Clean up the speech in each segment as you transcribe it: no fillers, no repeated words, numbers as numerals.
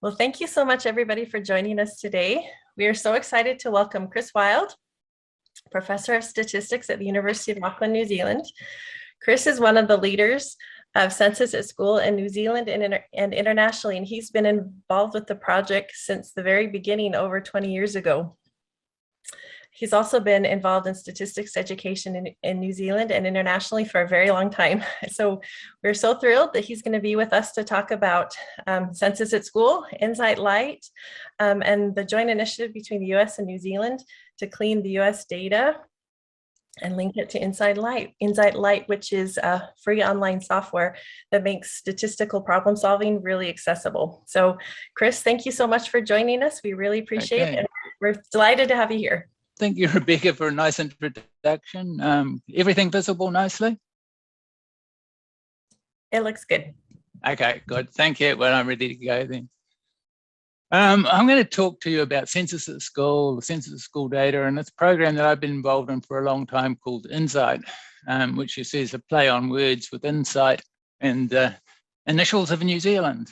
Well, thank you so much, everybody, for joining us today. We are so excited to welcome Chris Wild, Professor of Statistics at the University of Auckland, New Zealand. Chris is one of the leaders of Census at School in New Zealand and internationally, and he's been involved with the project since the very beginning over 20 years ago. He's also been involved in statistics education in New Zealand and internationally for a very long time. So we're so thrilled that he's going to be with us to talk about Census at School, Insight Light, and the joint initiative between the US and New Zealand to clean the US data and link it to Insight Light, which is a free online software that makes statistical problem solving really accessible. So Chris, thank you so much for joining us. We really appreciate it, and we're delighted to have you here. Thank you, Rebecca, for a nice introduction. Everything visible nicely? It looks good. Okay, good. Thank you. Well, I'm ready to go then. I'm going to talk to you about Census at School, the Census at School data, and it's a program that I've been involved in for a long time called Insight, which you see is a play on words with Insight and the initials of New Zealand.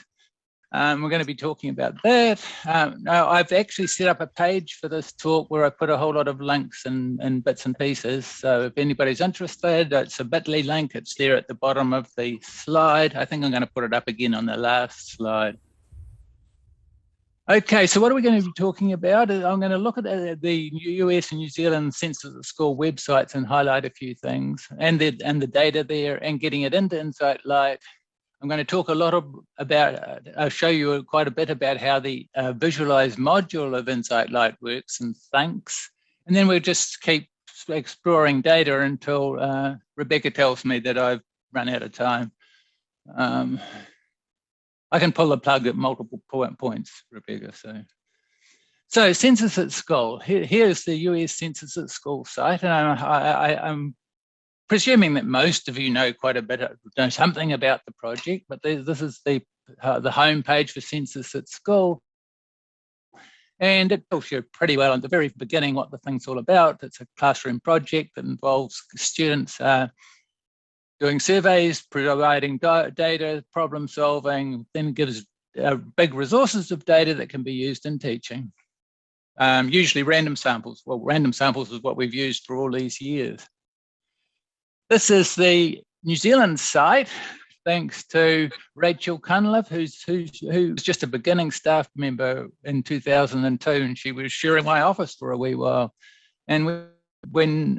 We're going to be talking about that. Now, I've actually set up a page for this talk where I put a whole lot of links and bits and pieces. So if anybody's interested, it's a bit.ly link. It's there at the bottom of the slide. I think I'm going to put it up again on the last slide. Okay, so what are we going to be talking about? I'm going to look at the US and New Zealand Census at School websites and highlight a few things and the data there and getting it into Insight Light. I'm going to talk a lot about, I'll show you quite a bit about how the visualize module of Insight Light works and thanks. And then we'll just keep exploring data until Rebecca tells me that I've run out of time. I can pull the plug at multiple points, Rebecca. So Census at School. Here's the US Census at School site. And I'm presuming that most of you know quite a bit, know something about the project, but this is the home page for Census at School. And it tells you pretty well at the very beginning what the thing's all about. It's a classroom project that involves students doing surveys, providing data, problem solving, then gives big resources of data that can be used in teaching. Usually random samples. Well, random samples is what we've used for all these years. This is the New Zealand site, thanks to Rachel Cunliffe, who's just a beginning staff member in 2002, and she was sharing my office for a wee while. And when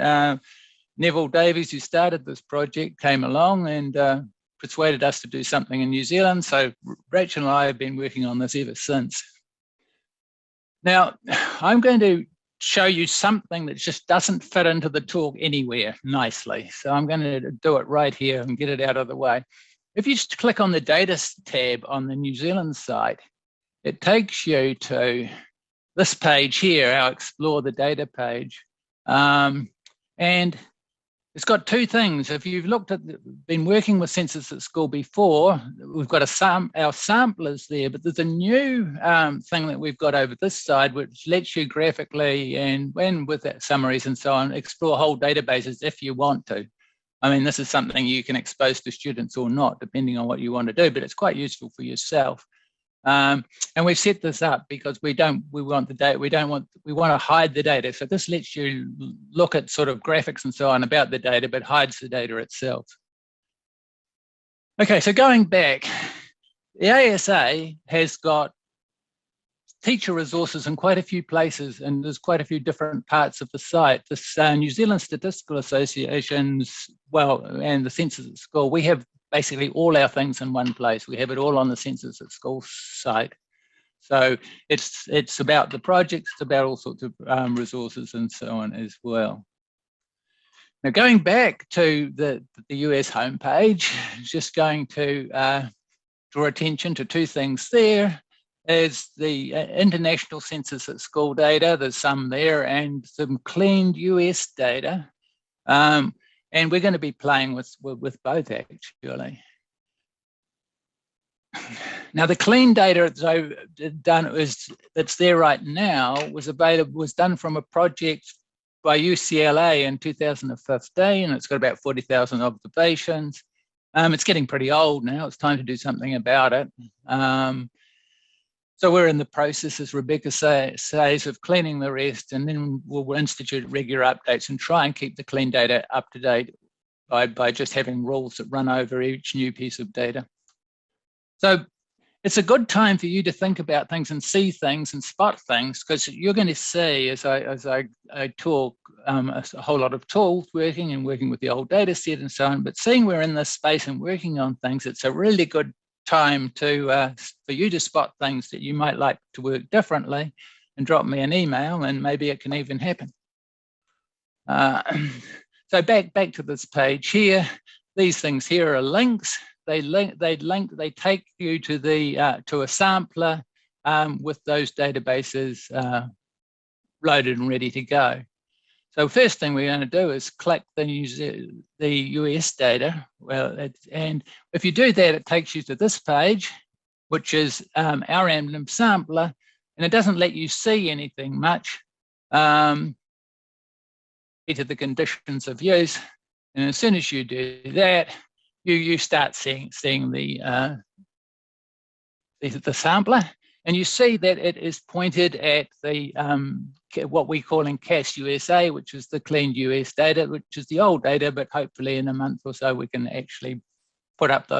Neville Davies, who started this project, came along and persuaded us to do something in New Zealand, so Rachel and I have been working on this ever since. Now, I'm going to show you something that just doesn't fit into the talk anywhere nicely. So I'm going to do it right here and get it out of the way. If you just click on the data tab on the New Zealand site, it takes you to this page here, our Explore the Data page. And it's got two things. If you've been working with Census at School before, we've got our samplers there, but there's a new thing that we've got over this side, which lets you graphically and with that summaries and so on, explore whole databases if you want to. I mean, this is something you can expose to students or not, depending on what you want to do, but it's quite useful for yourself. And we've set this up because we want to hide the data. So this lets you look at sort of graphics and so on about the data, but hides the data itself. Okay, so going back, the ASA has got teacher resources in quite a few places, and there's quite a few different parts of the site. This New Zealand Statistical Association's, and the Census at School, we have basically all our things in one place. We have it all on the Census at School site. So it's about the projects, it's about all sorts of resources and so on as well. Now going back to the US homepage, just going to draw attention to two things there. Is the international Census at School data, there's some there, and some cleaned US data. And we're going to be playing with both, actually. Now, the clean data that's there right now was done from a project by UCLA in 2015. It's got about 40,000 observations. It's getting pretty old now. It's time to do something about it. So we're in the process, as Rebecca says, of cleaning the rest, and then we'll institute regular updates and try and keep the clean data up to date by just having rules that run over each new piece of data. So it's a good time for you to think about things and see things and spot things, because you're going to see, as I talk, a whole lot of tools working with the old data set and so on, but seeing we're in this space and working on things, it's a really good time to for you to spot things that you might like to work differently, and drop me an email, and maybe it can even happen. So back to this page here. These things here are links. They take you to the to a sampler with those databases loaded and ready to go. So first thing we're going to do is click the US data. And if you do that, it takes you to this page, which is our random sampler, and it doesn't let you see anything much to the conditions of use. And as soon as you do that, you start seeing the sampler, and you see that it is pointed at the what we call in CAS USA, which is the cleaned US data, which is the old data, but hopefully in a month or so we can actually put up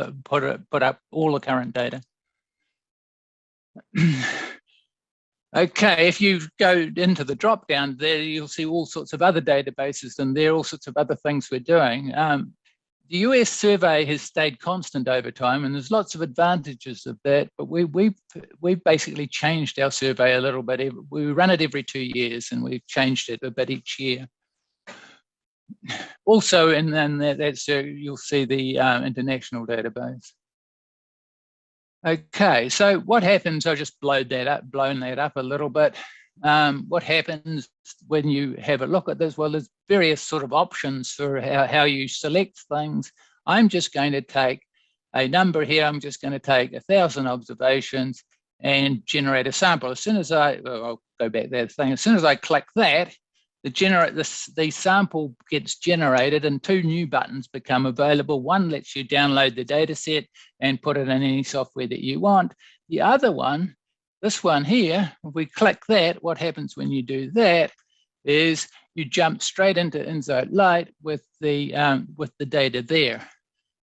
all the current data. Okay, if you go into the drop down there, you'll see all sorts of other databases, and there are all sorts of other things we're doing. The US survey has stayed constant over time, and there's lots of advantages of that, but we've basically changed our survey a little bit. We run it every 2 years, and we've changed it a bit each year. Also, that's you'll see the international database. Okay, so what happens, I'll just blown that up a little bit. What happens when you have a look at this? Well, there's various sort of options for how you select things. I'm just going to take a number here. I'm just going to take 1,000 observations and generate a sample. As soon as I'll go back there. As soon as I click that, the sample gets generated, and 2 new buttons become available. One lets you download the data set and put it in any software that you want. The other one, this one here, if we click that, what happens when you do that is you jump straight into Insight Lite with the data there.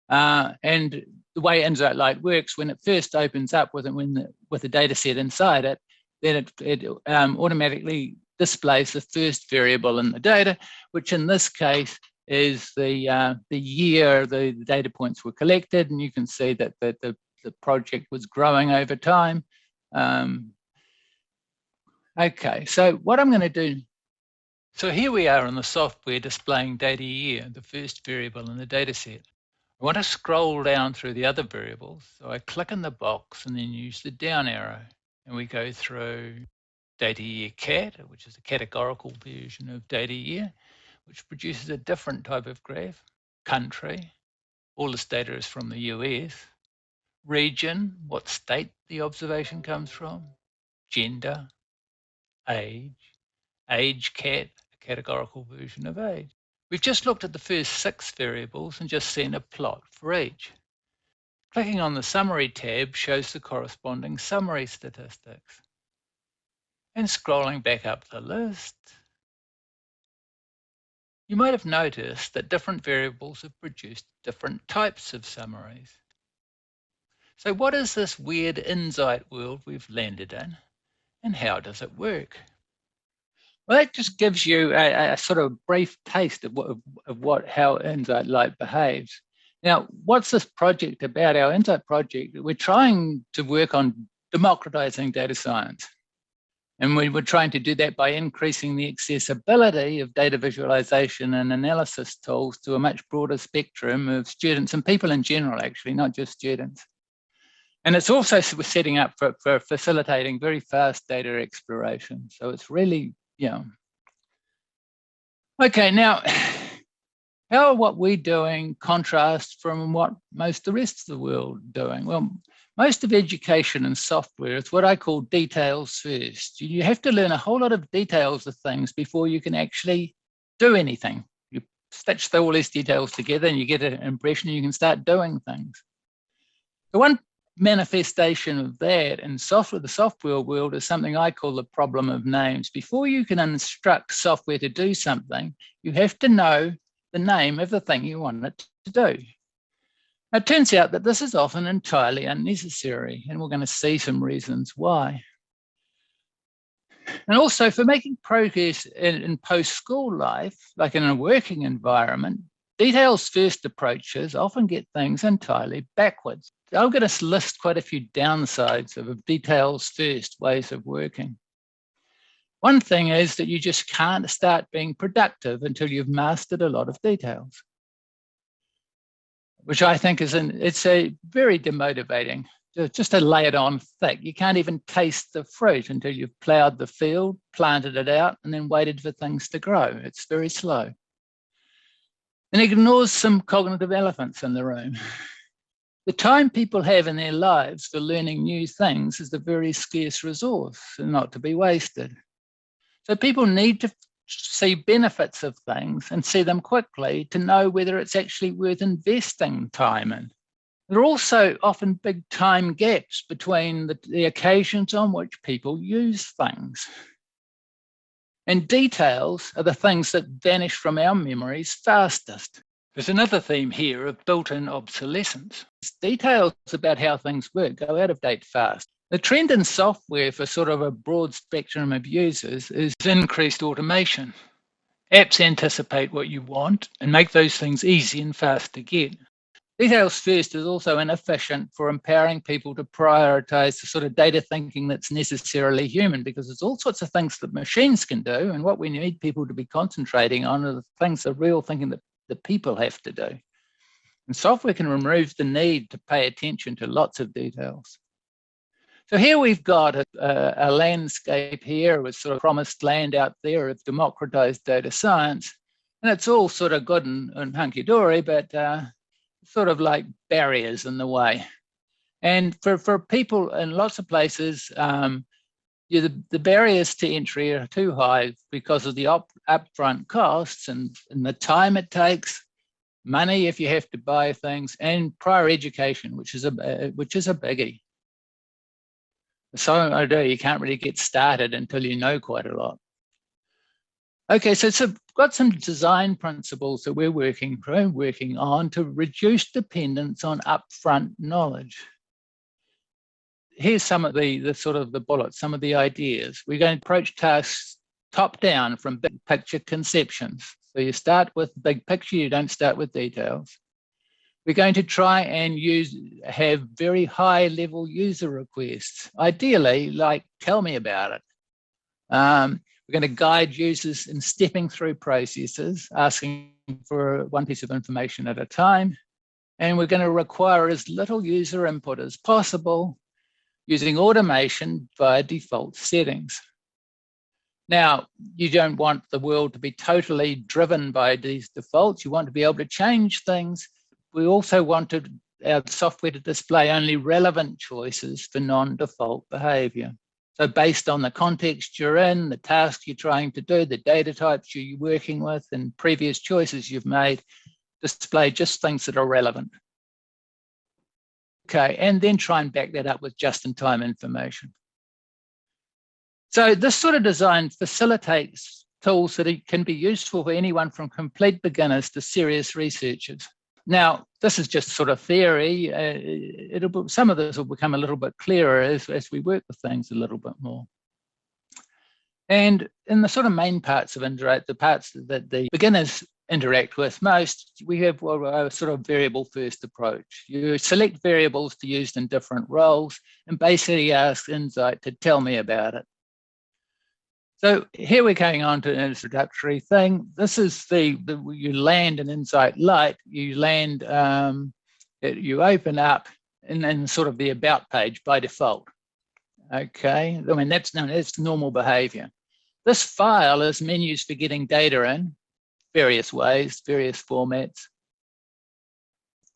And the way Insight Lite works, when it first opens up with the data set inside it, then it automatically displays the first variable in the data, which in this case is the year the data points were collected, and you can see that the project was growing over time. Okay, so what I'm going to do, so here we are in the software displaying data year, the first variable in the data set. I want to scroll down through the other variables, so I click in the box and then use the down arrow, and we go through data year cat, which is a categorical version of data year, which produces a different type of graph. Country, all this data is from the US. Region, what state the observation comes from. Gender, age cat, a categorical version of age. We've just looked at the first 6 variables and just seen a plot for each. Clicking on the summary tab shows the corresponding summary statistics. And scrolling back up the list, you might have noticed that different variables have produced different types of summaries. So what is this weird insight world we've landed in, and how does it work? Well, that just gives you a sort of brief taste of how Insight Lite behaves. Now, what's this project about? Our Insight project, we're trying to work on democratizing data science. And we were trying to do that by increasing the accessibility of data visualization and analysis tools to a much broader spectrum of students and people in general, actually, not just students. And it's also setting up for facilitating very fast data exploration. So it's really, Okay, now, how are what we're doing contrast from what most of the rest of the world are doing? Well, most of education and software is what I call details first. You have to learn a whole lot of details of things before you can actually do anything. You stitch all these details together and you get an impression and you can start doing things. The manifestation of that in software, the software world, is something I call the problem of names. Before you can instruct software to do something, you have to know the name of the thing you want it to do. It turns out that this is often entirely unnecessary, and we're going to see some reasons why. And also, for making progress in post-school life, like in a working environment, details-first approaches often get things entirely backwards. I'm going to list quite a few downsides of details-first ways of working. One thing is that you just can't start being productive until you've mastered a lot of details, which I think it's a very demotivating. Just to lay it on thick, you can't even taste the fruit until you've ploughed the field, planted it out, and then waited for things to grow. It's very slow. And it ignores some cognitive elephants in the room. The time people have in their lives for learning new things is a very scarce resource and not to be wasted. So people need to see benefits of things and see them quickly to know whether it's actually worth investing time in. There are also often big time gaps between the occasions on which people use things. And details are the things that vanish from our memories fastest. There's another theme here of built-in obsolescence. Details about how things work go out of date fast. The trend in software for sort of a broad spectrum of users is increased automation. Apps anticipate what you want and make those things easy and fast to get. Details first is also inefficient for empowering people to prioritize the sort of data thinking that's necessarily human, because there's all sorts of things that machines can do, and what we need people to be concentrating on are the things, the real thinking that the people have to do. And software can remove the need to pay attention to lots of details. So here we've got a landscape here with sort of promised land out there of democratized data science, and it's all sort of good and hunky-dory, but sort of like barriers in the way. And for people in lots of places, the barriers to entry are too high because of the upfront costs and the time it takes, money if you have to buy things, and prior education, which is a biggie. So you can't really get started until you know quite a lot. Okay, so got some design principles that we're working on to reduce dependence on upfront knowledge. Here's some of the sort of the bullets, some of the ideas. We're going to approach tasks top down from big picture conceptions. So you start with the big picture, you don't start with details. We're going to try and have very high level user requests, ideally like tell me about it. We're going to guide users in stepping through processes, asking for one piece of information at a time. And we're going to require as little user input as possible using automation via default settings. Now, you don't want the world to be totally driven by these defaults. You want to be able to change things. We also wanted our software to display only relevant choices for non-default behavior. So based on the context you're in, the task you're trying to do, the data types you're working with, and previous choices you've made, display just things that are relevant. Okay, and then try and back that up with just-in-time information. So this sort of design facilitates tools that can be useful for anyone from complete beginners to serious researchers. Now, this is just sort of theory. Some of this will become a little bit clearer as we work with things a little bit more. And in the sort of main parts of Interact, the parts that the beginners interact with most, we have a sort of variable first approach. You select variables to use in different roles and basically ask Insight to tell me about it. So here we're going on to an introductory thing. This is you land in Insight Lite, you land, you open up and then sort of the about page by default. Okay, I mean, that's normal behavior. This file is menus for getting data in various ways, various formats.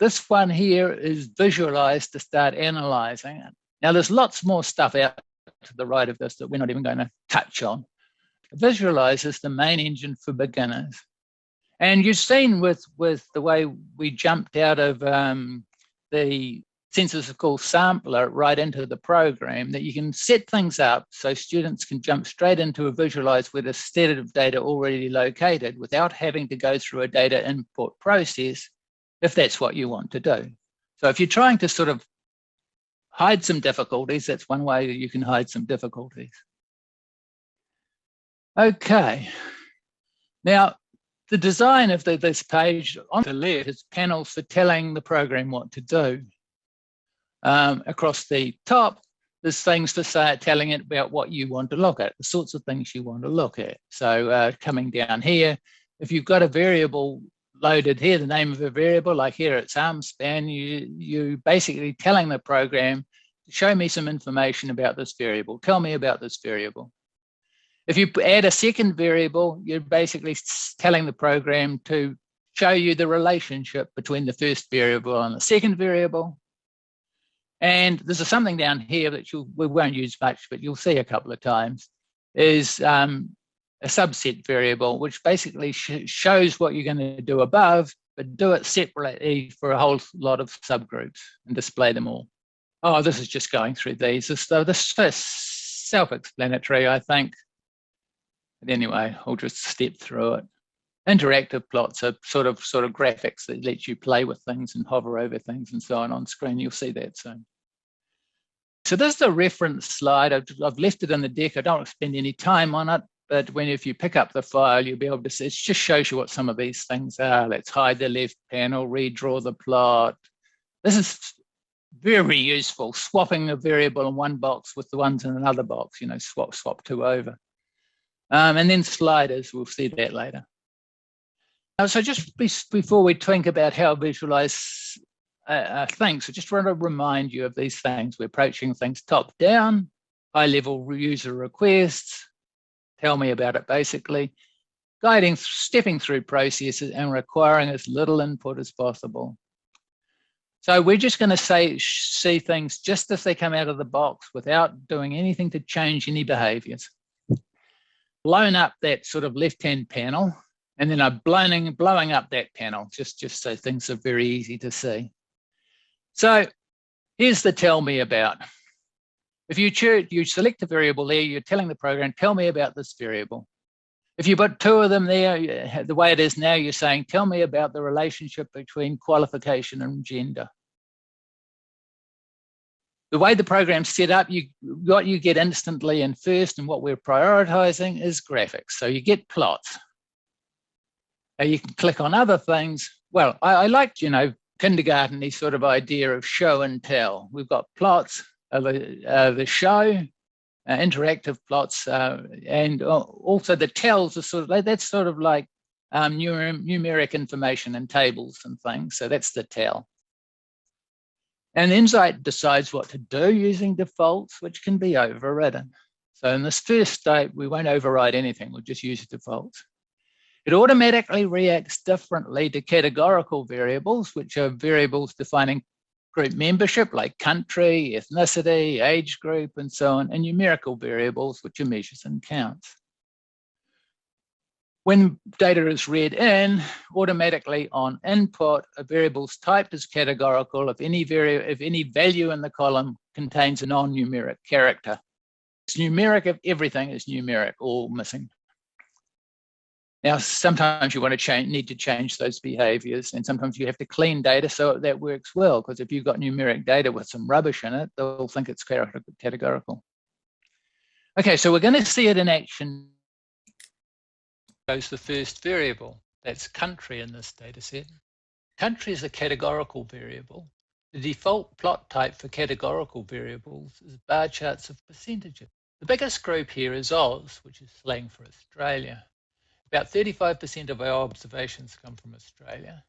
This one here is visualized to start analyzing it. Now there's lots more stuff out to the right of this that we're not even going to touch on. Visualize is the main engine for beginners. And you've seen with the way we jumped out of the census of schools sampler right into the program, that you can set things up so students can jump straight into a visualize where the set of data already located without having to go through a data input process, if that's what you want to do. So if you're trying to sort of hide some difficulties, that's one way that you can hide some difficulties. Okay. Now, the design of this page on the left is panels for telling the program what to do. Across the top, there's things to say, telling it about what you want to look at, the sorts of things you want to look at. So coming down here, if you've got a variable loaded here, the name of a variable, like here it's armspan, you basically telling the program, show me some information about this variable, tell me about this variable. If you add a second variable, you're basically telling the program to show you the relationship between the first variable and the second variable. And there's something down here that we won't use much, but you'll see a couple of times, is a subset variable, which basically shows what you're going to do above, but do it separately for a whole lot of subgroups and display them all. Oh, this is just going through these. This is self-explanatory, I think. But anyway, I'll just step through it. Interactive plots are sort of graphics that let you play with things and hover over things and so on screen. You'll see that soon. So this is a reference slide. I've left it in the deck. I don't spend any time on it, but if you pick up the file, you'll be able to see. It just shows you what some of these things are. Let's hide the left panel, redraw the plot. This is very useful, swapping a variable in one box with the ones in another box, swap two over. And then sliders, we'll see that later. So just before we think about how visualize things, I just want to remind you of these things. We're approaching things top down, high level user requests, tell me about it basically, stepping through processes and requiring as little input as possible. So we're just going to see things just as they come out of the box without doing anything to change any behaviors. Blown up that sort of left-hand panel, and then I'm blowing up that panel, just so things are very easy to see. So here's the tell me about. If you select a variable there, you're telling the program, tell me about this variable. If you put two of them there, the way it is now, you're saying, tell me about the relationship between qualification and gender. The way the program's set up, what you get instantly and first, and what we're prioritizing is graphics. So you get plots. You can click on other things. Well, I liked, kindergarten-y sort of idea of show and tell. We've got plots, the show, interactive plots, and also the tells are that's sort of like numeric information and tables and things. So that's the tell. And Insight decides what to do using defaults, which can be overridden. So in this first state, we won't override anything. We'll just use defaults. It automatically reacts differently to categorical variables, which are variables defining group membership, like country, ethnicity, age group, and so on, and numerical variables, which are measures and counts. When data is read in, automatically on input, a variable's type is categorical if any value in the column contains a non-numeric character. It's numeric if everything is numeric or missing. Now, sometimes you need to change those behaviors, and sometimes you have to clean data so that works well, because if you've got numeric data with some rubbish in it, they'll think it's categorical. Okay, so we're going to see it in action. Goes the first variable, that's country in this data set. Country is a categorical variable. The default plot type for categorical variables is bar charts of percentages. The biggest group here is Oz, which is slang for Australia. About 35% of our observations come from Australia.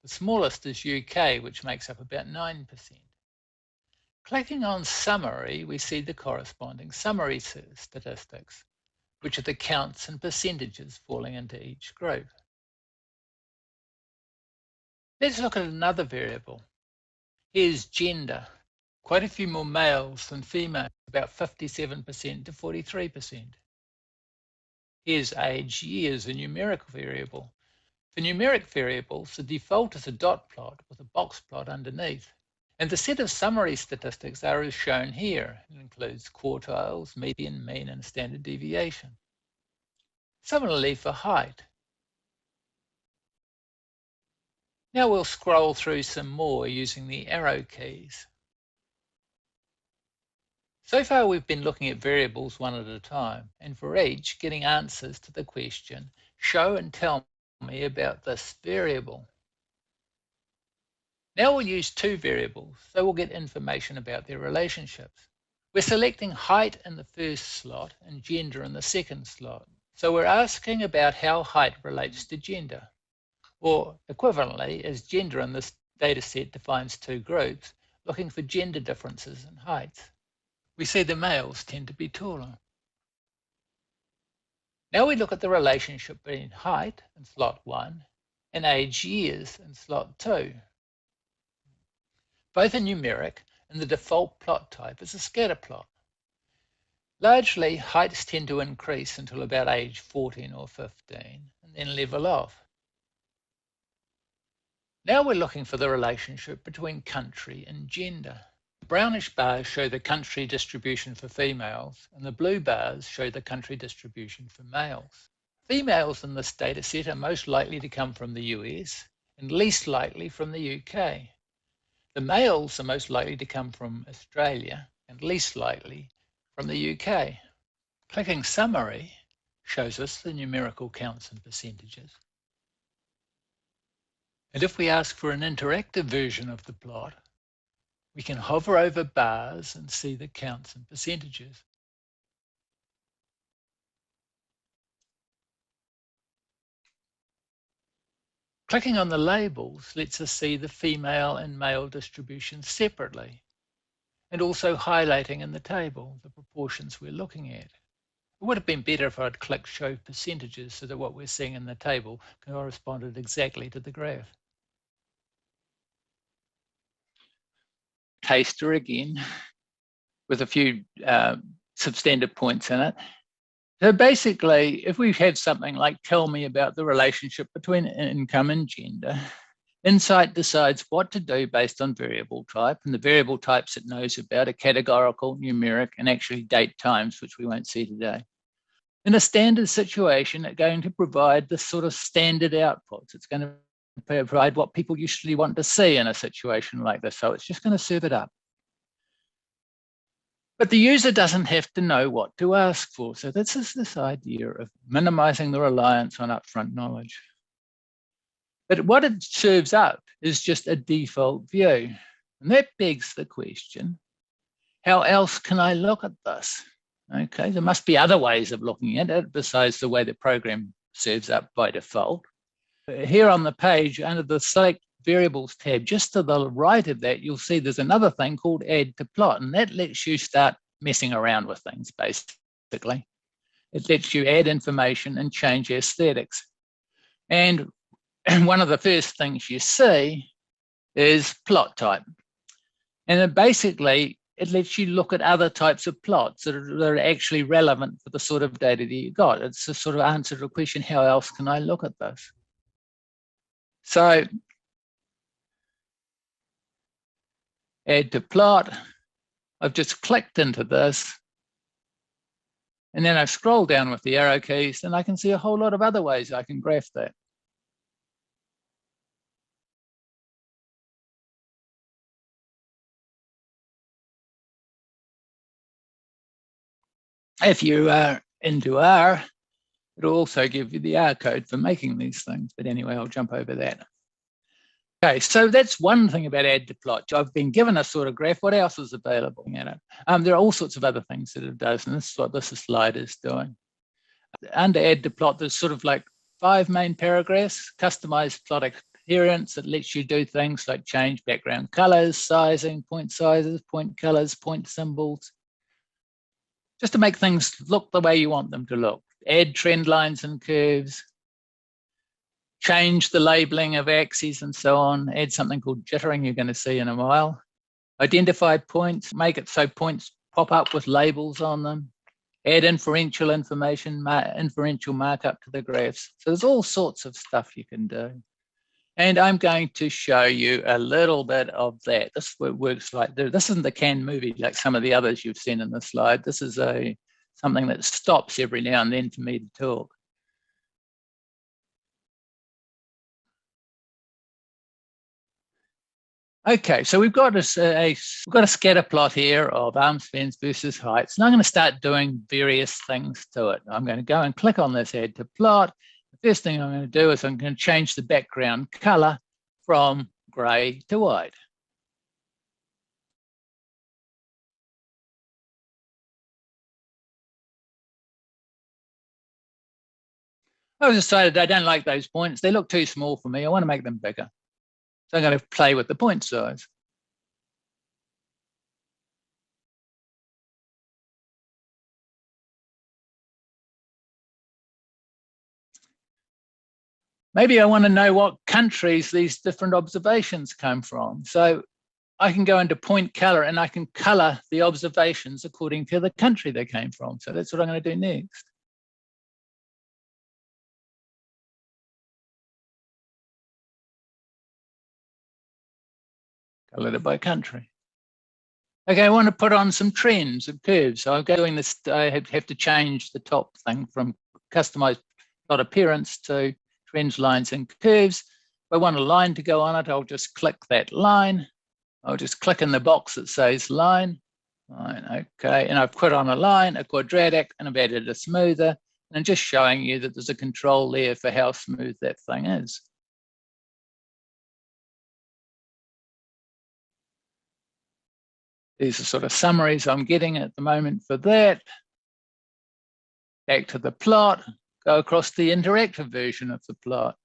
The smallest is UK, which makes up about 9%. Clicking on summary, we see the corresponding summary statistics, which are the counts and percentages falling into each group. Let's look at another variable. Here's gender. Quite a few more males than females, about 57% to 43%. Here's age, years, a numerical variable. For numeric variables, the default is a dot plot with a box plot underneath. And the set of summary statistics are as shown here. It includes quartiles, median, mean, and standard deviation. Similarly for height. Now we'll scroll through some more using the arrow keys. So far we've been looking at variables one at a time, and for each getting answers to the question, show and tell me about this variable. Now we'll use two variables, so we'll get information about their relationships. We're selecting height in the first slot and gender in the second slot. So we're asking about how height relates to gender. Or equivalently, as gender in this data set defines two groups, looking for gender differences in heights. We see the males tend to be taller. Now we look at the relationship between height in slot 1 and age years in slot 2. Both are numeric, and the default plot type is a scatter plot. Largely, heights tend to increase until about age 14 or 15 and then level off. Now we're looking for the relationship between country and gender. The brownish bars show the country distribution for females, and the blue bars show the country distribution for males. Females in this data set are most likely to come from the US and least likely from the UK. The males are most likely to come from Australia and least likely from the UK. Clicking Summary shows us the numerical counts and percentages. And if we ask for an interactive version of the plot, we can hover over bars and see the counts and percentages. Clicking on the labels lets us see the female and male distributions separately, and also highlighting in the table the proportions we're looking at. It would have been better if I'd clicked Show Percentages so that what we're seeing in the table corresponded exactly to the graph. Taster again, with a few substandard points in it. So basically, if we have something like tell me about the relationship between income and gender, Insight decides what to do based on variable type, and the variable types it knows about are categorical, numeric, and actually date times, which we won't see today. In a standard situation, it's going to provide the sort of standard outputs. It's going to provide what people usually want to see in a situation like this. So it's just going to serve it up. But the user doesn't have to know what to ask for. So this is this idea of minimizing the reliance on upfront knowledge. But what it serves up is just a default view. And that begs the question, how else can I look at this? Okay, there must be other ways of looking at it besides the way the program serves up by default. Here on the page, under the Select Variables tab, just to the right of that, you'll see there's another thing called Add to Plot, and that lets you start messing around with things, basically. It lets you add information and change aesthetics. And one of the first things you see is plot type. And then basically, it lets you look at other types of plots that are actually relevant for the sort of data that you got. It's a sort of answer to the question, how else can I look at this? So, add to plot. I've just clicked into this. And then I scroll down with the arrow keys, and I can see a whole lot of other ways I can graph that. If you are into R, it'll also give you the R code for making these things. But anyway, I'll jump over that. Okay, so that's one thing about Add to Plot. I've been given a sort of graph. What else is available in it? There are all sorts of other things that it does, and this is what this slide is doing. Under Add to Plot, there's sort of like 5 main paragraphs. Customized plot adherence that lets you do things like change background colors, sizing, point sizes, point colors, point symbols, just to make things look the way you want them to look. Add trend lines and curves, change the labeling of axes and so on, add something called jittering you're going to see in a while. Identify points, make it so points pop up with labels on them. Add inferential information, inferential markup to the graphs. So there's all sorts of stuff you can do. And I'm going to show you a little bit of that. This works like this isn't the canned movie like some of the others you've seen in the slide. This is something that stops every now and then for me to talk. Okay, so we've got a scatter plot here of arm spans versus heights, and I'm going to start doing various things to it. I'm going to go and click on this add to plot. The first thing I'm going to do is I'm going to change the background color from gray to white. I decided I don't like those points. They look too small for me. I want to make them bigger. So I'm going to play with the point size. Maybe I want to know what countries these different observations come from. So I can go into point color and I can color the observations according to the country they came from. So that's what I'm going to do next. Color it by country. Okay, I want to put on some trends and curves. So I'm doing this, I have to change the top thing from customized plot appearance to trends, lines, and curves. If I want a line to go on it, I'll just click that line. I'll just click in the box that says line. Okay, and I've put on a line, a quadratic, and I've added a smoother. And I'm just showing you that there's a control there for how smooth that thing is. These are sort of summaries I'm getting at the moment for that. Back to the plot, go across the interactive version of the plot.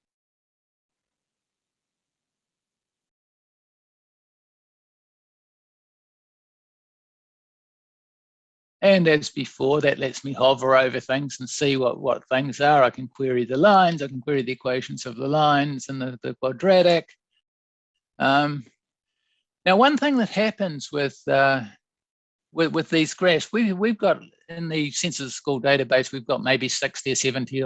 And as before, that lets me hover over things and see what things are. I can query the lines, I can query the equations of the lines and the quadratic. Now, one thing that happens with these graphs, we've got in the census school database, we've got maybe 60 or 70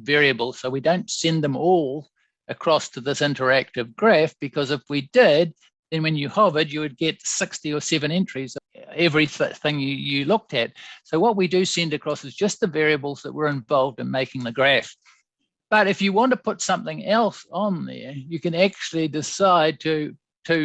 variables. So we don't send them all across to this interactive graph, because if we did, then when you hovered, you would get 60 or 7 entries of everything you looked at. So what we do send across is just the variables that were involved in making the graph. But if you want to put something else on there, you can actually decide to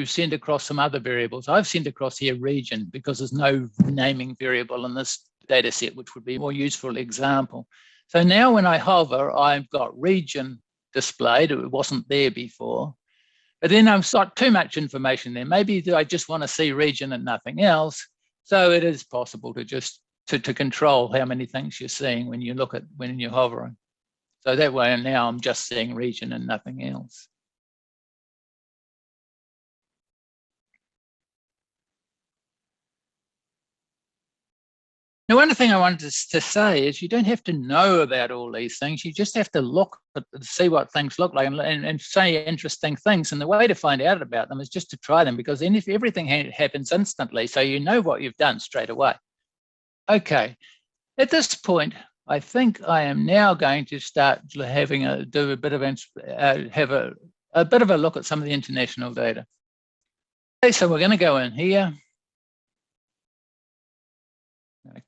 send across some other variables. I've sent across here region because there's no naming variable in this data set, which would be a more useful example. So now when I hover, I've got region displayed. It wasn't there before. But then I've got too much information there. Maybe I just want to see region and nothing else. So it is possible to just to control how many things you're seeing when you're hovering. So that way now I'm just seeing region and nothing else. Now, one thing I wanted to say is you don't have to know about all these things. You just have to look at see what things look like and say interesting things. And the way to find out about them is just to try them, because then if everything happens instantly, so you know what you've done straight away. Okay, at this point, I think I am now going to start having have a bit of a look at some of the international data. Okay, so we're going to go in here.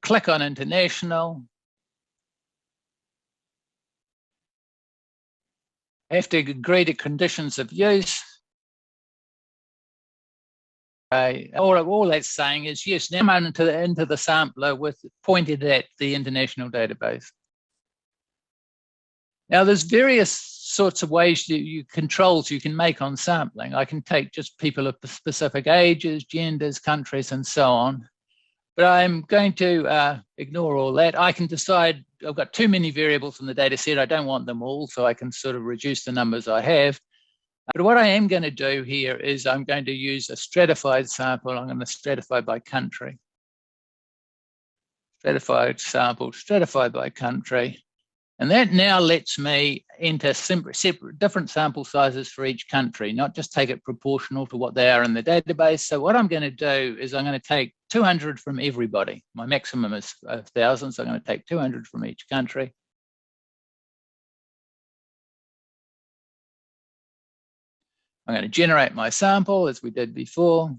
Click on international. I have to agree to conditions of use. All that's saying is, yes, now I'm into the sampler with pointed at the international database. Now, there's various sorts of ways controls you can make on sampling. I can take just people of specific ages, genders, countries, and so on. But I'm going to ignore all that. I can decide I've got too many variables in the data set. I don't want them all, so I can sort of reduce the numbers I have. But what I am going to do here is I'm going to use a stratified sample. I'm going to stratify by country. Stratified sample, stratified by country. And that now lets me enter different sample sizes for each country, not just take it proportional to what they are in the database. So what I'm going to do is I'm going to take 200 from everybody. My maximum is 1,000, so I'm going to take 200 from each country. I'm going to generate my sample as we did before.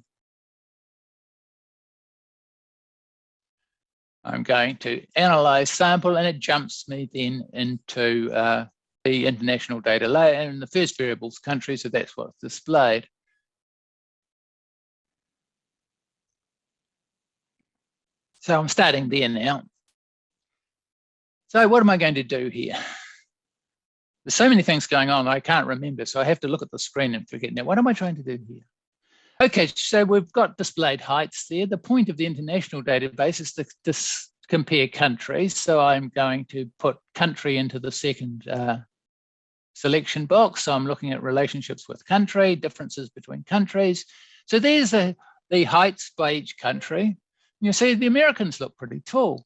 I'm going to analyze sample, and it jumps me then into the international data layer, and the first variable is country, so that's what's displayed. So I'm starting there now. So what am I going to do here? There's so many things going on, I can't remember, so I have to look at the screen and forget. Now, what am I trying to do here? Okay, so we've got displayed heights there. The point of the international database is to compare countries. So I'm going to put country into the second selection box. So I'm looking at relationships with country, differences between countries. So there's the heights by each country. You see the Americans look pretty tall.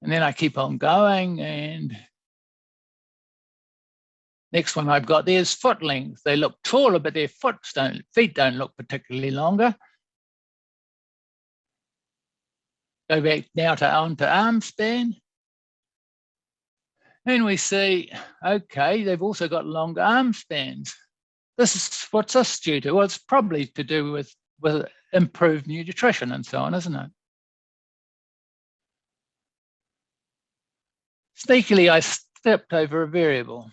And then I keep on going, and next one I've got there's foot length. They look taller, but their feet don't look particularly longer. Go back now onto arm span. And we see, okay, they've also got longer arm spans. What's this due to? Well, it's probably to do with improved nutrition and so on, isn't it? Sneakily, I stepped over a variable.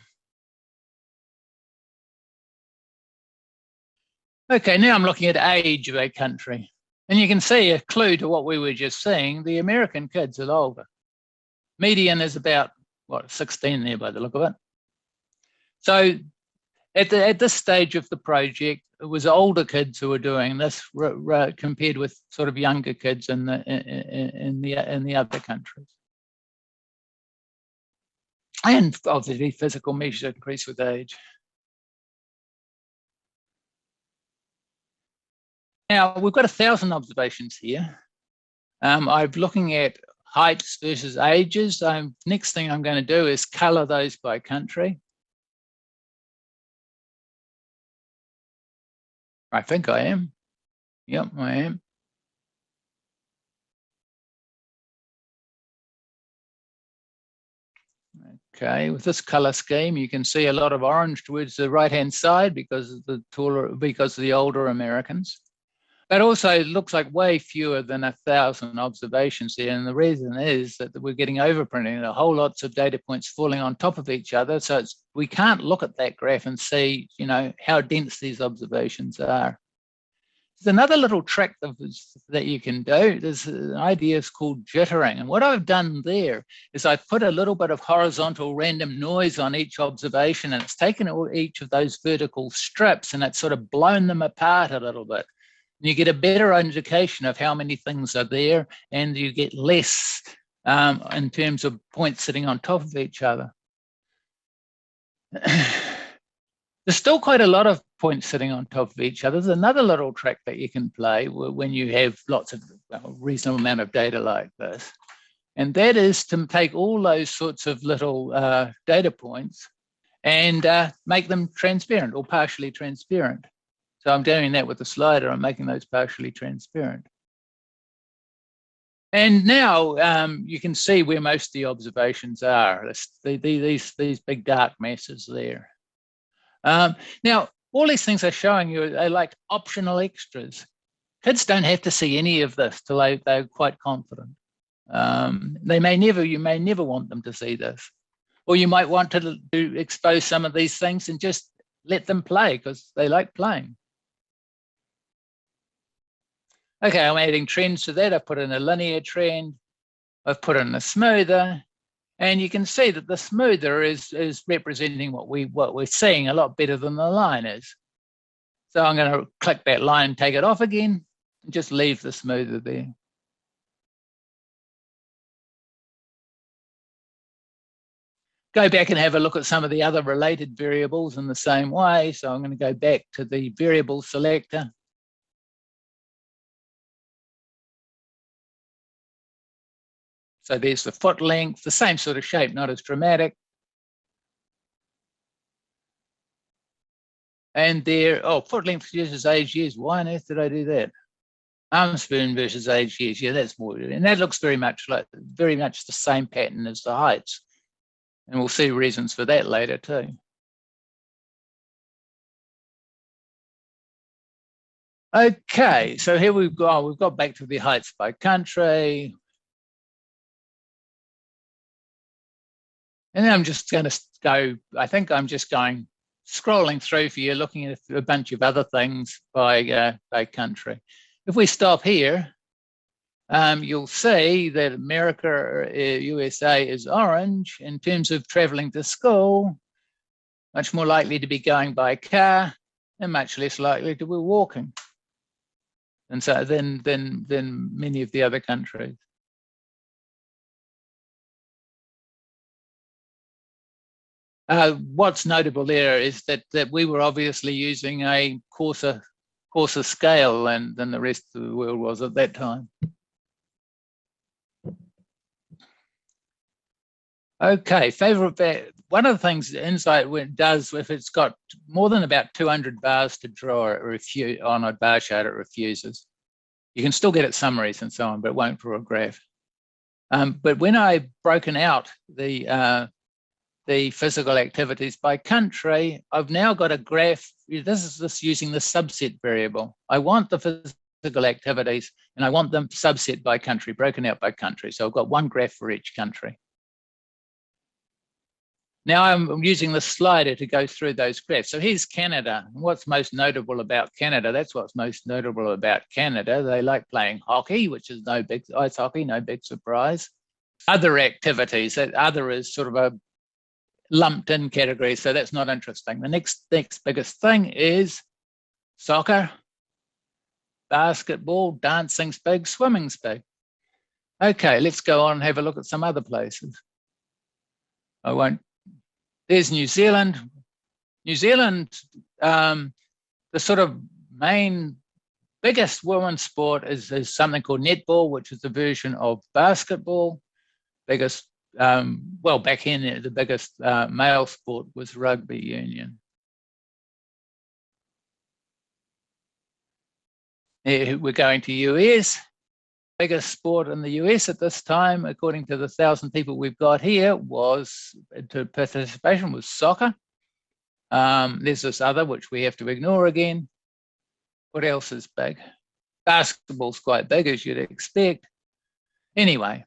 Okay, now I'm looking at age of a country. And you can see a clue to what we were just seeing. The American kids are older. Median is about, 16 there by the look of it. So at this stage of the project, it was older kids who were doing this compared with sort of younger kids in the other countries. And obviously physical measures increase with age. Now we've got 1,000 observations here. I'm looking at heights versus ages. Next thing I'm going to do is color those by country. I think I am. Yep, I am. Okay, with this color scheme, you can see a lot of orange towards the right-hand side because of the older Americans. But also it looks like way fewer than 1,000 observations here. And the reason is that we're getting overprinting, a whole lots of data points falling on top of each other. So we can't look at that graph and see, how dense these observations are. There's another little trick that you can do. There's an idea called jittering. And what I've done there is I've put a little bit of horizontal random noise on each observation, and it's taken each of those vertical strips and it's sort of blown them apart a little bit. And you get a better indication of how many things are there, and you get less in terms of points sitting on top of each other. There's still quite a lot of points sitting on top of each other. There's another little trick that you can play when you have lots of reasonable amount of data like this. And that is to take all those sorts of little data points and make them transparent or partially transparent. So I'm doing that with the slider. I'm making those partially transparent. And now you can see where most of the observations are. These big dark masses there. Now, all these things are showing you are like optional extras. Kids don't have to see any of this till they're quite confident. You may never want them to see this. Or you might want to expose some of these things and just let them play because they like playing. Okay, I'm adding trends to that. I've put in a linear trend. I've put in a smoother. And you can see that the smoother is representing what we're seeing a lot better than the line is. So I'm going to click that line, take it off again, and just leave the smoother there. Go back and have a look at some of the other related variables in the same way. So I'm going to go back to the variable selector. So there's the foot length, the same sort of shape, not as dramatic. And there, foot length versus age years. Why on earth did I do that? Arm span versus age years. Yeah, that's more. And that looks very much the same pattern as the heights. And we'll see reasons for that later too. Okay, so here we've got back to the heights by country. And then I'm just going to go, I think I'm just going, scrolling through for you, looking at a bunch of other things by country. If we stop here, you'll see that America, USA is orange in terms of traveling to school, much more likely to be going by car and much less likely to be walking. And so than many of the other countries. What's notable there is that we were obviously using a coarser scale than the rest of the world was at that time. Okay, one of the things Insight does, if it's got more than about 200 bars to draw on a bar chart, it refuses. You can still get its summaries and so on, but it won't draw a graph. But when I've broken out the physical activities by country, I've now got a graph. This is using the subset variable. I want the physical activities and I want them subset by country, broken out by country. So I've got one graph for each country. Now I'm using the slider to go through those graphs. So here's Canada. What's most notable about Canada? That's what's most notable about Canada. They like playing hockey, which is ice hockey, no big surprise. Other activities, that other is sort of a lumped in category, so that's not interesting. The next biggest thing is soccer, basketball, dancing's big, swimming's big. Okay, let's go on and have a look at some other places. I won't. There's New Zealand. New Zealand, the sort of biggest women's sport is something called netball, which is the version of basketball. Biggest, well, back in the biggest male sport was rugby union. Here we're going to US. Biggest sport in the US at this time, according to the 1,000 people we've got here, participation was soccer. There's this other, which we have to ignore again. What else is big? Basketball's quite big, as you'd expect. Anyway,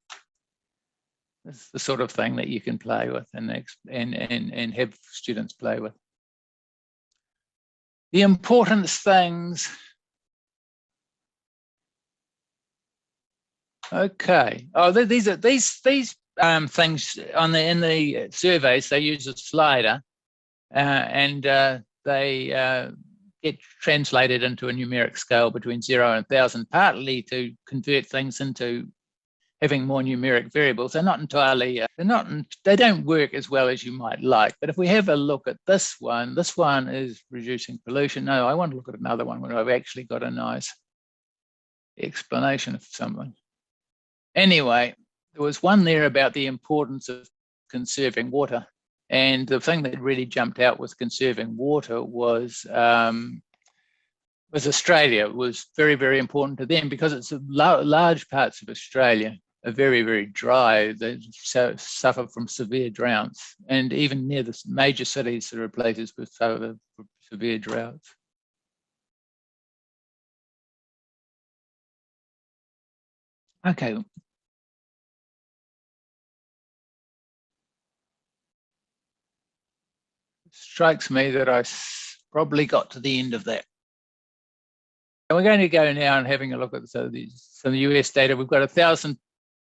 this is the sort of thing that you can play with and have students play with. The important things. Okay. Oh, these things in the surveys. They use a slider, and they get translated into a numeric scale between 0 and 1,000, partly to convert things into having more numeric variables. They're not entirely. They don't work as well as you might like. But if we have a look at this one is reducing pollution. No, I want to look at another one where I've actually got a nice explanation of something. Anyway, there was one there about the importance of conserving water. And the thing that really jumped out with conserving water was Australia. It was very, very important to them because it's large parts of Australia are very, very dry. They suffer from severe droughts. And even near the major cities, there are places with severe droughts. Okay. Strikes me that I probably got to the end of that. And we're going to go now and having a look at some of the US data. We've got 1,000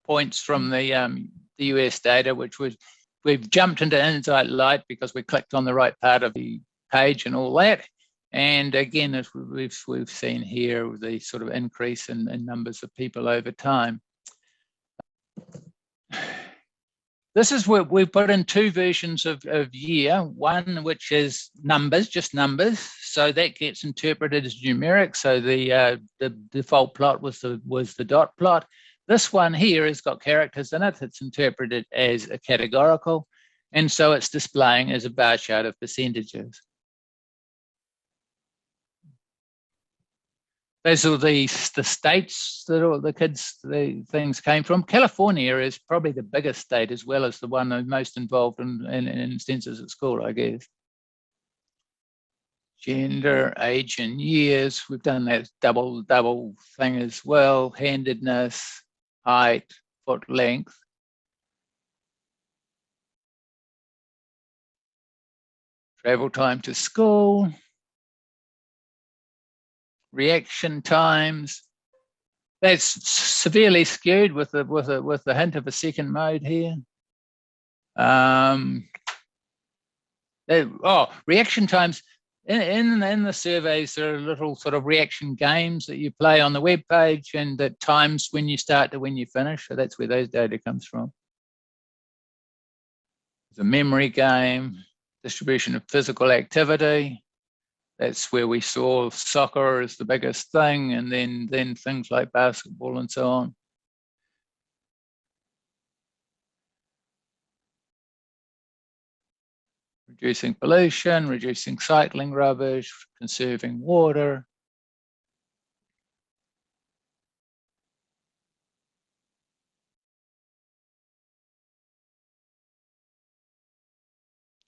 points from the US data, which we've jumped into Insight Light because we clicked on the right part of the page and all that. And again, as we've seen here, the sort of increase in numbers of people over time. This is where we've put in two versions of year, one which is numbers, just numbers. So that gets interpreted as numeric. So the default plot was the dot plot. This one here has got characters in it. It's interpreted as a categorical. And so it's displaying as a bar chart of percentages. Those are the states that all the things came from. California is probably the biggest state, as well as the one most involved in census at school, I guess. Gender, age and years. We've done that double thing as well. Handedness, height, foot length. Travel time to school. Reaction times. That's severely skewed with the hint of a second mode here. Reaction times. In the surveys, there are little sort of reaction games that you play on the web page, and at times when you start to when you finish. So that's where those data comes from. It's a memory game, distribution of physical activity. That's where we saw soccer as the biggest thing, and then things like basketball and so on. Reducing pollution, reducing cycling rubbish, conserving water.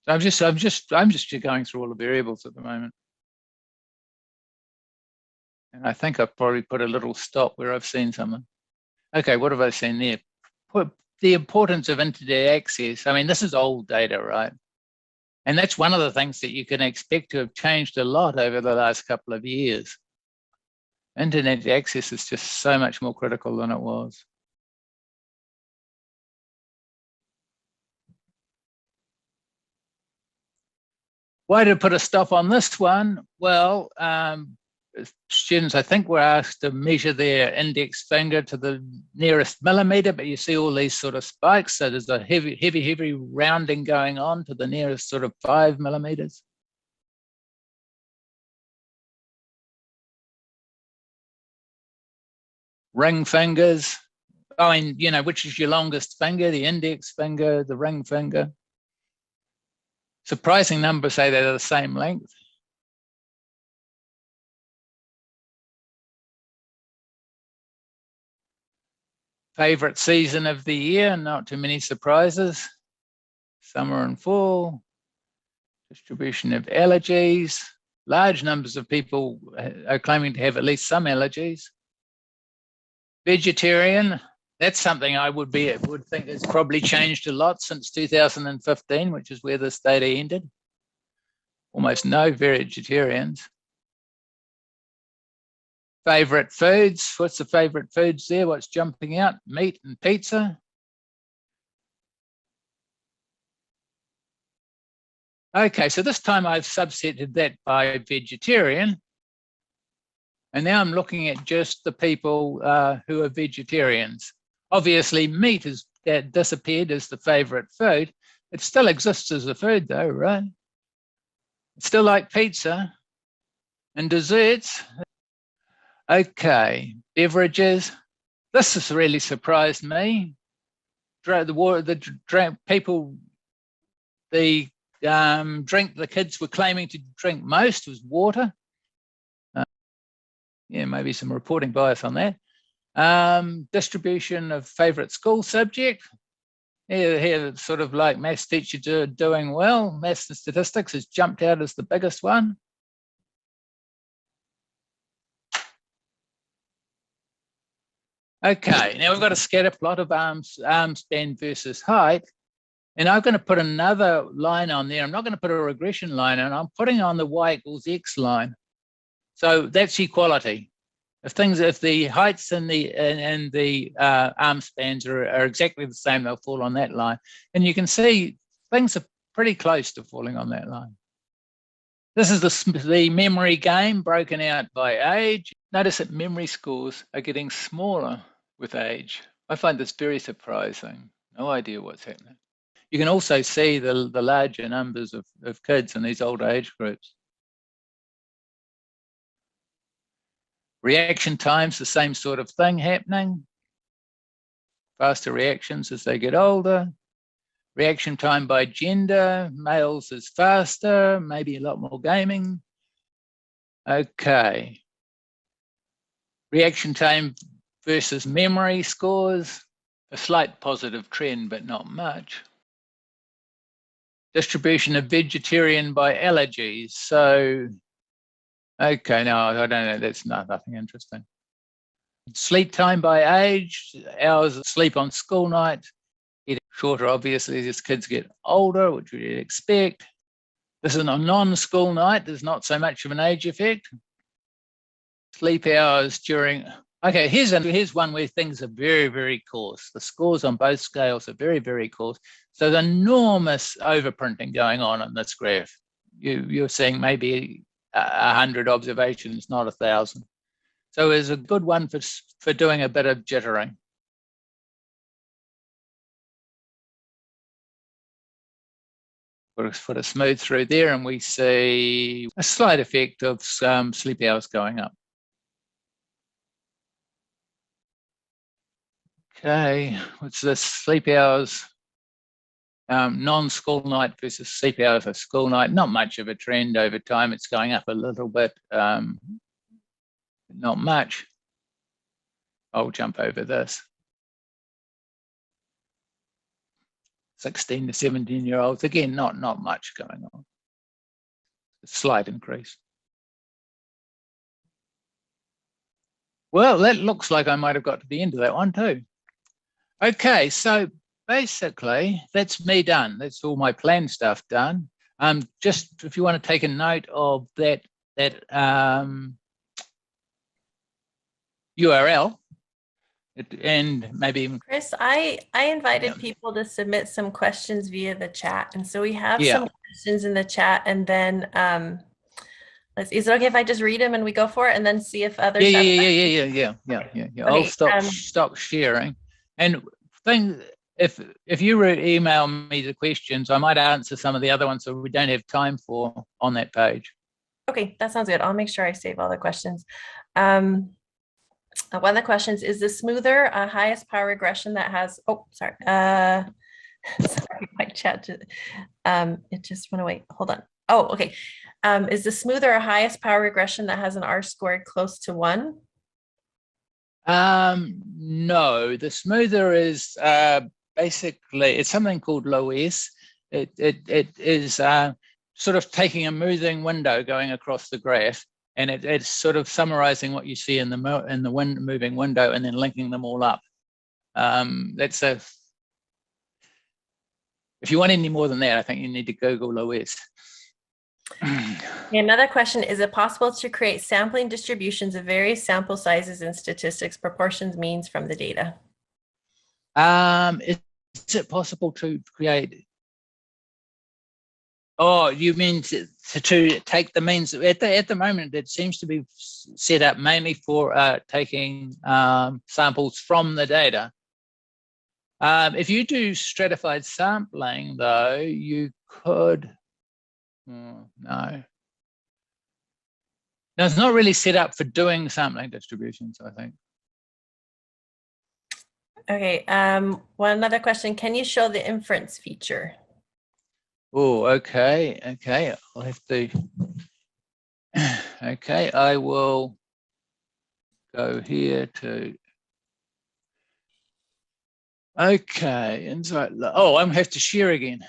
So I'm just going through all the variables at the moment. And I think I've probably put a little stop where I've seen something. Okay, what have I seen there? Put the importance of internet access. I mean, this is old data, right? And that's one of the things that you can expect to have changed a lot over the last couple of years. Internet access is just so much more critical than it was. Why did I put a stop on this one? Well, students, I think, were asked to measure their index finger to the nearest millimeter, but you see all these sort of spikes. So there's a heavy rounding going on to the nearest sort of 5 millimeters. Ring fingers. I mean, you know, which is your longest finger, the index finger, the ring finger. Surprising numbers say they're the same length. Favorite season of the year, not too many surprises. Summer and fall. Distribution of allergies. Large numbers of people are claiming to have at least some allergies. Vegetarian, that's something I would think has probably changed a lot since 2015, which is where this data ended. Almost no vegetarians. Favorite foods, what's the favorite foods there? What's jumping out? Meat and pizza. Okay, so this time I've subsetted that by vegetarian. And now I'm looking at just the people who are vegetarians. Obviously, meat has disappeared as the favorite food. It still exists as a food though, right? It's still like pizza. And desserts. Okay, beverages. This has really surprised me. The drink the kids were claiming to drink most was water. Yeah, maybe some reporting bias on that. Distribution of favorite school subject. Here, sort of like maths teacher doing well. Maths and statistics has jumped out as the biggest one. Okay, now we've got a scatter plot of arm span versus height. And I'm going to put another line on there. I'm not going to put a regression line on. I'm putting on the y equals x line. So that's equality. If the heights and the arm spans are exactly the same, they'll fall on that line. And you can see things are pretty close to falling on that line. This is the memory game broken out by age. Notice that memory scores are getting smaller with age. I find this very surprising. No idea what's happening. You can also see the larger numbers of kids in these older age groups. Reaction times, the same sort of thing happening. Faster reactions as they get older. Reaction time by gender, males is faster, maybe a lot more gaming. Okay. Reaction time versus memory scores, a slight positive trend, but not much. Distribution of vegetarian by allergies. So Okay, no, I don't know. That's nothing interesting. Sleep time by age, hours of sleep on school nights, getting shorter, obviously, as kids get older, which you'd expect. This is a non-school night. There's not so much of an age effect. Sleep hours during, okay, here's one where things are very, very coarse. The scores on both scales are very, very coarse. So there's enormous overprinting going on in this graph. You're seeing maybe 100 observations, not 1,000. So it's a good one for doing a bit of jittering. Put a smooth through there, and we see a slight effect of some sleep hours going up. Okay, what's this? Sleep hours, non-school night versus sleep hours for school night. Not much of a trend over time. It's going up a little bit, not much. I'll jump over this. 16 to 17-year-olds, again, not much going on. A slight increase. Well, that looks like I might have got to the end of that one too. Okay, so basically that's me done. That's all my plan stuff done. Just if you want to take a note of that URL, and maybe even Chris, I invited people to submit some questions via the chat, and so we have some questions in the chat, and then is it okay if I just read them and we go for it, and then see if others have yeah. Okay. I'll stop sharing. And if you email me the questions, I might answer some of the other ones that we don't have time for on that page. Okay, that sounds good. I'll make sure I save all the questions. One of the questions is the smoother highest power regression that has, sorry, my chat, it just went away. Hold on. Oh, okay. Is the smoother highest power regression that has an R-squared close to 1? No, the smoother is basically, it's something called low S. It is sort of taking a moving window going across the graph, and it's sort of summarizing what you see in the moving window and then linking them all up. If you want any more than that, I think you need to Google low S. Another question, is it possible to create sampling distributions of various sample sizes and statistics, proportions, means from the data? Is it possible to create? Oh, you mean to take the means? At the moment, it seems to be set up mainly for taking samples from the data. If you do stratified sampling, though, you could. No, it's not really set up for doing sampling distributions, I think. Okay, one other question. Can you show the inference feature? Oh, okay. I'll have to. Okay, I will go here to. Okay, inside. Oh, I'm gonna have to share again.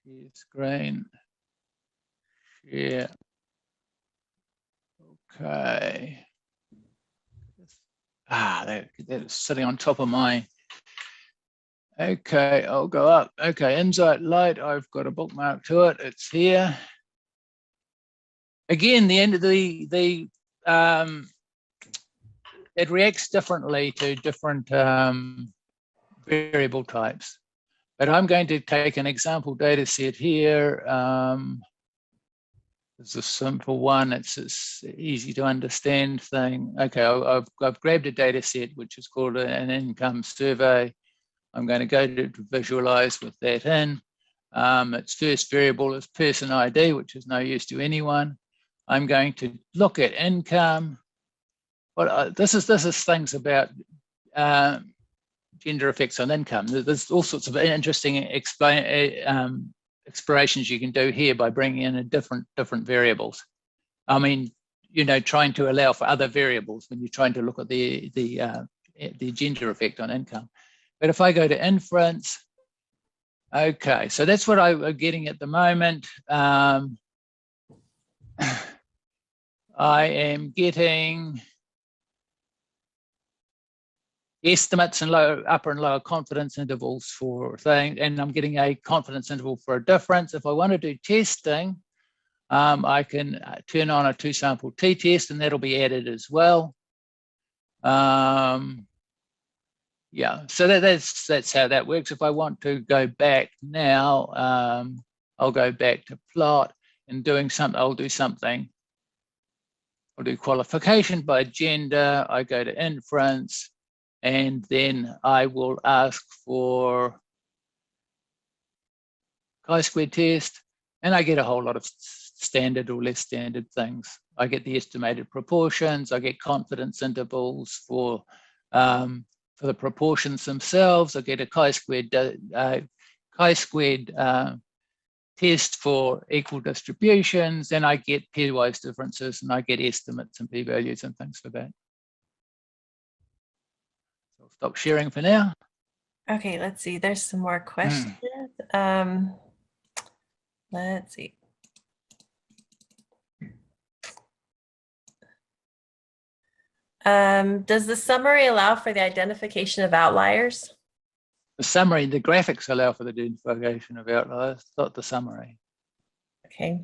Share screen. Share. Okay. That's sitting on top of my. Okay, I'll go up. Okay, Insight Light, I've got a bookmark to it. It's here. Again, the end of it reacts differently to different variable types. But I'm going to take an example data set here. It's a simple one. It's easy to understand thing. Okay, I've grabbed a data set which is called an income survey. I'm going to go to visualize with that in. Its first variable is person ID, which is no use to anyone. I'm going to look at income. This is things about gender effects on income. There's all sorts of interesting explorations you can do here by bringing in different variables. I mean, trying to allow for other variables when you're trying to look at the gender effect on income. But if I go to inference, okay, so that's what I'm getting at the moment. I am getting estimates and upper and lower confidence intervals for things, and I'm getting a confidence interval for a difference. If I want to do testing, I can turn on a 2-sample t-test, and that'll be added as well. Yeah, so that's how that works. If I want to go back now, I'll go back to plot and doing something. I'll do something. I'll do qualification by gender. I go to inference, and then I will ask for chi-square test, and I get a whole lot of standard or less standard things. I get the estimated proportions. I get confidence intervals for the proportions themselves. I get a chi-squared test for equal distributions, and I get pairwise differences, and I get estimates and p-values and things for that. So I'll stop sharing for now. Okay, let's see. There's some more questions. Let's see. Does the summary allow for the identification of outliers? The summary, the graphics allow for the identification of outliers, not the summary. Okay.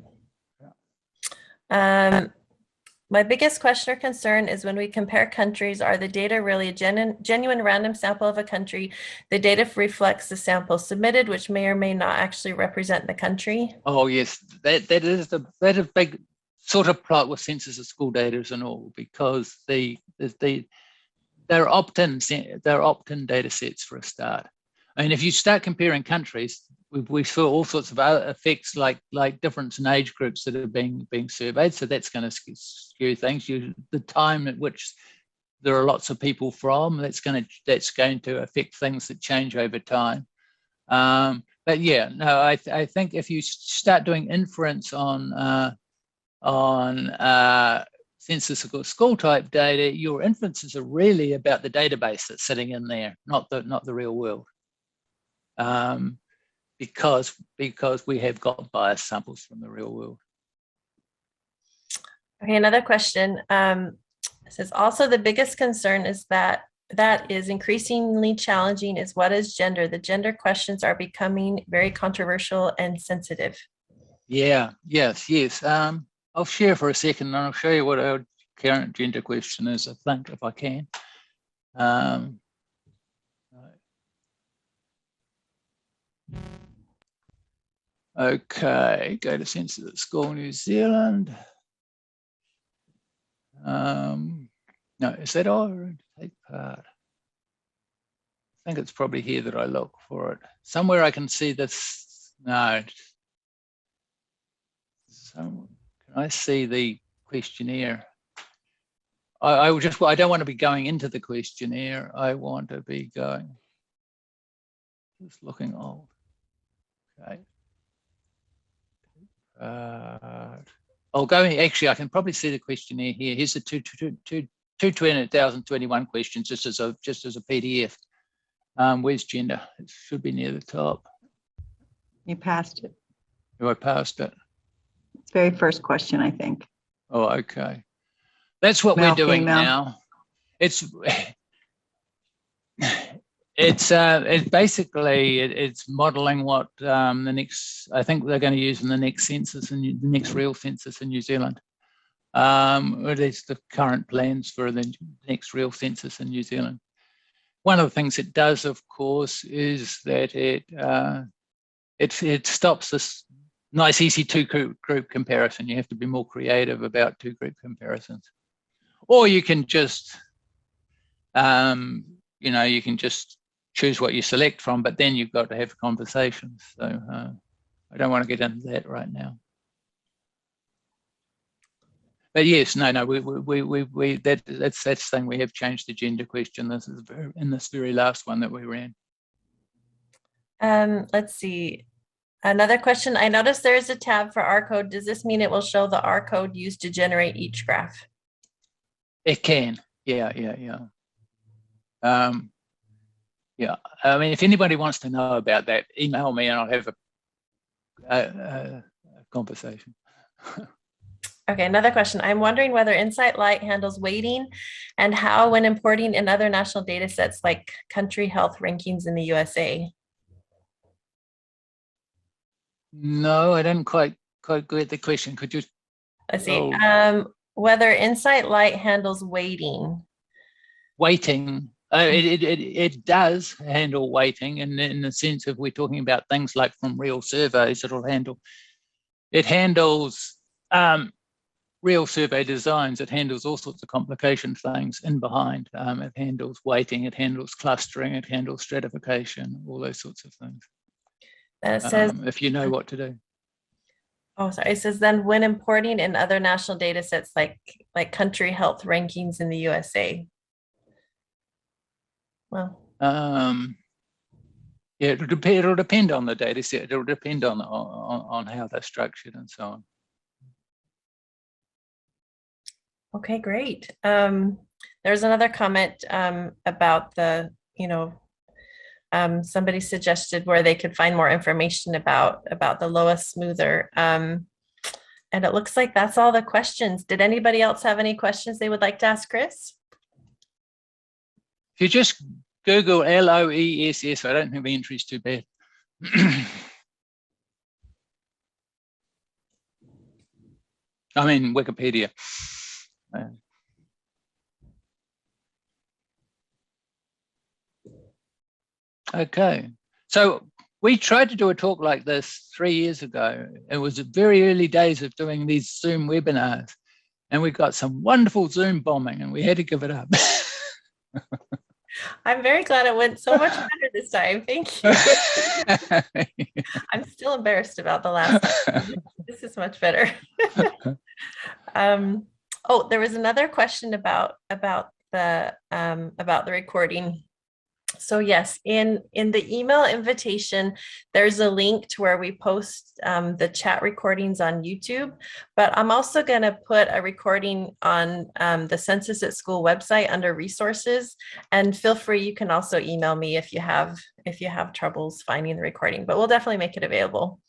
My biggest question or concern is when we compare countries, are the data really a genuine random sample of a country? The data reflects the sample submitted, which may or may not actually represent the country. Oh yes, that is a big sort of plot with census of school data and all, because they're opt-in data sets for a start. I mean, if you start comparing countries, we saw all sorts of other effects like difference in age groups that are being surveyed. So that's going to skew things. The time at which there are lots of people from, that's going to affect things that change over time. But yeah, no, I think if you start doing inference on census school type data, your inferences are really about the database that's sitting in there, not the real world. Because we have got biased samples from the real world. Okay, another question. It says also the biggest concern is that is increasingly challenging is what is gender? The gender questions are becoming very controversial and sensitive. Yeah, yes. I'll share for a second and I'll show you what our current gender question is, I think, if I can. Okay, go to Census at School New Zealand. No, is that all? Take part. I think it's probably here that I look for it. Somewhere I can see this. No. Can I see the questionnaire? I don't want to be going into the questionnaire. I want to be going. Just looking old. Okay. Actually, I can probably see the questionnaire here. Here's the 2021 questions just as a PDF. Where's gender? It should be near the top. You passed it. Oh, I passed it. It's very first question, I think. Oh, okay. That's what we're doing now. It's basically it's modeling what I think they're going to use in the next census and the next real census in New Zealand. Or at least the current plans for the next real census in New Zealand. One of the things it does, of course, is that it stops this nice easy two-group comparison. You have to be more creative about two-group comparisons, or you can just you can just choose what you select from, but then you've got to have conversations. So I don't want to get into that right now. But yes, no, that's the thing. We have changed the gender question. This is in this very last one that we ran. Let's see. Another question, I noticed there is a tab for R code. Does this mean it will show the R code used to generate each graph? It can. Yeah. Yeah. I mean, if anybody wants to know about that, email me and I'll have a conversation. Okay, another question. I'm wondering whether Insight Light handles weighting and how when importing in other national data sets like country health rankings in the USA. No, I didn't quite get the question. Could you? Let's see. Whether Insight Light handles weighting. Weighting. It does handle weighting, in the sense of we're talking about things like from real surveys. It handles real survey designs. It handles all sorts of complication things in behind. It handles weighting. It handles clustering. It handles stratification. All those sorts of things. It says, if you know what to do. Oh, sorry. It says then when importing in other national data sets like country health rankings in the USA. Well, yeah, it'll depend on the data set. It'll depend on how they're structured and so on. Okay, great. There's another comment about the, somebody suggested where they could find more information about the LOA smoother. And it looks like that's all the questions. Did anybody else have any questions they would like to ask Chris? If you just Google LOESS, I don't think the entry's too bad. I mean, Wikipedia. Okay, so we tried to do a talk like this 3 years ago. It was the very early days of doing these Zoom webinars, and we got some wonderful Zoom bombing and we had to give it up. I'm very glad it went so much better this time. Thank you. I'm still embarrassed about the last time. This is much better. Oh, there was another question about the recording. So yes, in the email invitation, there's a link to where we post the chat recordings on YouTube, but I'm also going to put a recording on the Census at School website under resources, and feel free, you can also email me if you have troubles finding the recording, but we'll definitely make it available.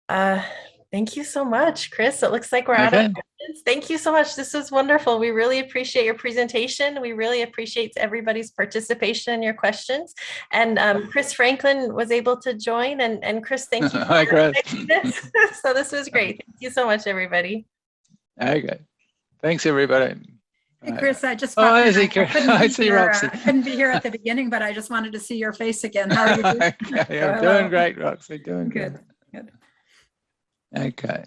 Thank you so much, Chris. It looks like we're out of questions. Thank you so much. This was wonderful. We really appreciate your presentation. We really appreciate everybody's participation and your questions. And Chris Franklin was able to join. And Chris, thank you. Hi, Chris. So this was great. Thank you so much, everybody. Okay. Thanks, everybody. Hey, Chris, I just I see Roxy. I couldn't be here at the beginning, but I just wanted to see your face again. How are you doing? Okay, I'm doing great, Roxy. Doing good. Good. Okay.